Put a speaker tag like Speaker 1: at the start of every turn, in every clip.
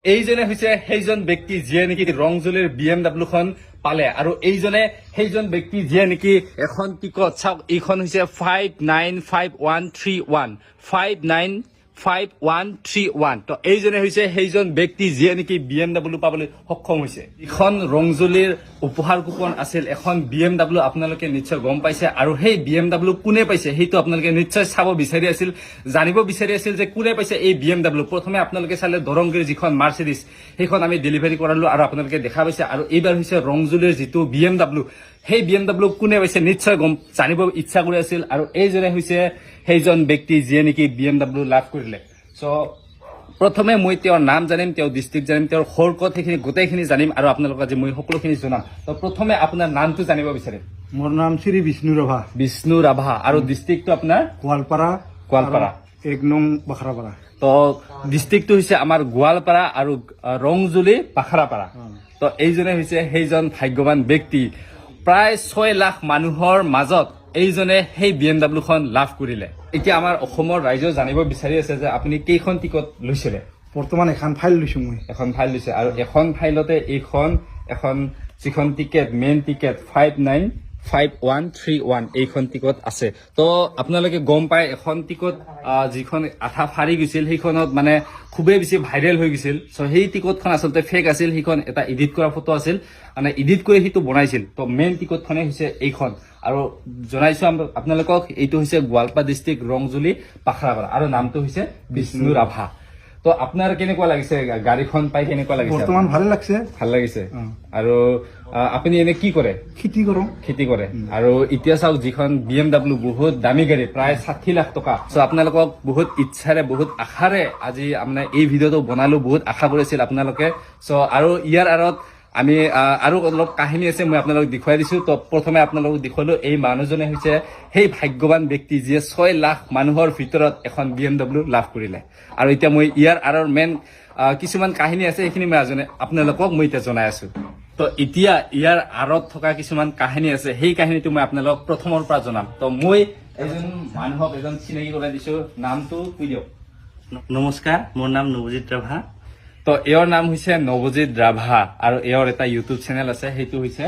Speaker 1: এইজনে হৈছে সেইজন ব্যক্তি যিয়ে নেকি ৰংজুলিৰ BMW খন পালে আৰু এইজনে সেইজন ব্যক্তি যিয়ে নেকি এখন টিকট চাওক এইখন হৈছে 595131 595131 তো এইজনে হৈছে সেইজন ব্যক্তি যিয়ে নেকি BMW পাবলৈ সক্ষম হৈছে এখন ৰংজুলিৰ উপহাৰ কুপন আছিল এখন BMW আপোনালোকে নিশ্চয় গম পাইছে আৰু সেই BMW কোনে পাইছে সেইটো আপোনালোকে নিশ্চয় চাব বিচাৰি আছিল জানিব বিচাৰি আছিল যে কোনে পাইছে এই BMW প্ৰথমে আপোনালোকে চালে দৰংগীৰ যিখন মাৰ্সিডিজ সেইখন আমি ডেলিভাৰী কৰালো আৰু আপোনালোকে দেখা পাইছে আৰু এইবাৰ হৈছে ৰংজুলিৰ যিটো BMW সেই BMW কোনে পাইছে নিশ্চয় গম জানিব ইচ্ছা কৰি আছিল আৰু এইজনে হৈছে সেইজন ব্যক্তি যিয়ে নেকি BMW লাভ কৰিলে সো প্ৰথমে মই তেওঁৰ নাম জানিম তেওঁৰ ডিস্ট্ৰিক্ট জানিম তেওঁৰ খৰকত সেইখিনি গোটেইখিনি জানিম আৰু আপোনালোকক আজি মই সকলোখিনি জনাম তো প্ৰথমে আপোনাৰ নামটো জানিব বিচাৰিম
Speaker 2: মোৰ নাম শ্ৰী
Speaker 1: বিষ্ণু ৰাভা আৰু ডিস্ট্ৰিক্টটো আপোনাৰ গোৱালপাৰা
Speaker 2: 1 নং বাখৰাপাৰা
Speaker 1: তো ডিস্ট্ৰিক্টটো হৈছে আমাৰ গোৱালপাৰা আৰু ৰংজুলি বাখৰাপাৰা তো এইজনে হৈছে সেইজন ভাগ্যৱান ব্যক্তি প্ৰায় 6 লাখ মানুহৰ মাজত এইজনে সেই BMW খন লাভ কৰিলে এতিয়া আমাৰ অসমৰ ৰাইজে জানিব বিচাৰি আছে যে আপুনি কেইখন টিকট লৈছিলে
Speaker 2: বৰ্তমান এখন ফাইল লৈছো মই
Speaker 1: এখন ফাইল লৈছে আৰু এখন ফাইলতে এখন যিখন টিকেট মেইন টিকেট 595131 এইখন টিকট আছে তো আপোনালোকে গম পায় এখন টিকট যিখন আঠা ফাৰি গৈছিল সেইখনত মানে খুবেই বেছি ভাইৰেল হৈ গৈছিল সো সেই টিকটখন আচলতে ফেক আছিল সেইখন এটা এডিট কৰা ফটো আছিল মানে এডিট কৰি সেইটো বনাইছিল তো মেইন টিকটখনে হৈছে এইখন আৰু জনাইছো আপোনালোকক এইটো হৈছে গোৱালপাৰা ডিস্ট্ৰিক্ট ৰংজুলি বাখৰাপাৰা আৰু নামটো হৈছে বিষ্ণু ৰাভা তো আপোনাৰ কেনেকুৱা লাগিছে গাড়ীখন পাই কেনেকুৱা লাগিছে
Speaker 2: বৰ্তমান ভাল লাগিছে
Speaker 1: আৰু আপুনি এনে কি কৰে খেতি কৰে আৰু এতিয়া চাওক যিখন BMW বহুত দামী গাড়ী প্ৰায় 60 লাখ টকা সো আপোনালোকক বহুত ইচ্ছাৰে বহুত আশাৰে আজি মানে এই ভিডিঅটো বনালো বহুত আশা কৰিছিল আপোনালোকে সো আৰু ইয়াৰ আৰত আমি আৰু অলপ কাহিনী আছে মই আপোনালোকক দেখুৱাই দিছো তো প্ৰথমে আপোনালোকক দেখুৱালো এই মানুহজনে হৈছে সেই ভাগ্যৱান ব্যক্তি যিয়ে 6 লাখ মানুহৰ ভিতৰত এখন BMW লাভ কৰিলে আৰু এতিয়া মই ইয়াৰ আৰৰ মেইন কিছুমান কাহিনী আছে সেইখিনি মই আপোনালোকক মই এতিয়া জনাই আছো তো এতিয়া ইয়াৰ আৰত থকা কিছুমান কাহিনী আছে সেই কাহিনীটো মই আপোনালোকক প্ৰথমৰ পৰা জনাম তো মই এজন মানুহক এজন চিনাকি কৰাই দিছো নামটো কৈ দিয়ক
Speaker 3: নমস্কাৰ মোৰ নাম নৱজিত ৰাভা
Speaker 1: তো এওঁৰ নাম হৈছে নৱজিত ৰাভা আৰু এওঁৰ এটা ইউটিউব চেনেল আছে সেইটো হৈছে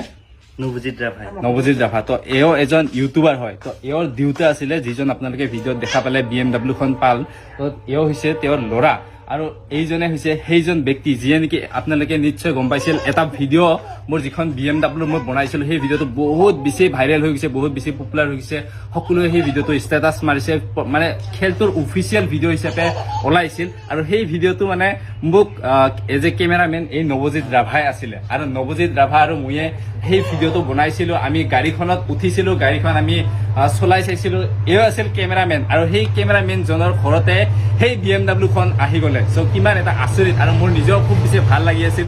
Speaker 1: নৱজিত ৰাভা তো এওঁ এজন ইউটিউবাৰ হয় তো এওঁৰ দেউতা আছিলে যিজন আপোনালোকে ভিডিঅ'ত দেখা পালে BMW খন পাল তো এওঁ হৈছে তেওঁৰ ল'ৰা আৰু এইজনে হৈছে সেইজন ব্যক্তি যিয়ে নেকি আপোনালোকে নিশ্চয় গম পাইছিল এটা ভিডিঅ' মোৰ যিখন BMW মই বনাইছিলো সেই ভিডিঅ'টো বহুত বেছি ভাইৰেল হৈ গৈছে বহুত বেছি পপুলাৰ হৈ গৈছে সকলোৱে সেই ভিডিঅ'টো ষ্টেটাছ মাৰিছে মানে খেলটোৰ অফিচিয়েল ভিডিঅ' হিচাপে ওলাইছিল আৰু সেই ভিডিঅ'টো মানে মোক এজ এ কেমেৰামেন এই নৱজিত ৰাভাই আছিলে আৰু নৱজিত ৰাভা আৰু ময়ে সেই ভিডিঅ'টো বনাইছিলো আমি গাড়ীখনত উঠিছিলো গাড়ীখন আমি চলাই চাইছিলো এও আছিল কেমেৰামেন আৰু সেই কেমেৰামেন জনৰ ঘৰতে সেই BMW খন আহি গ'লে সো কিমান এটা আচৰিত আৰু মোৰ নিজেও খুব বেছি ভাল লাগি আছিল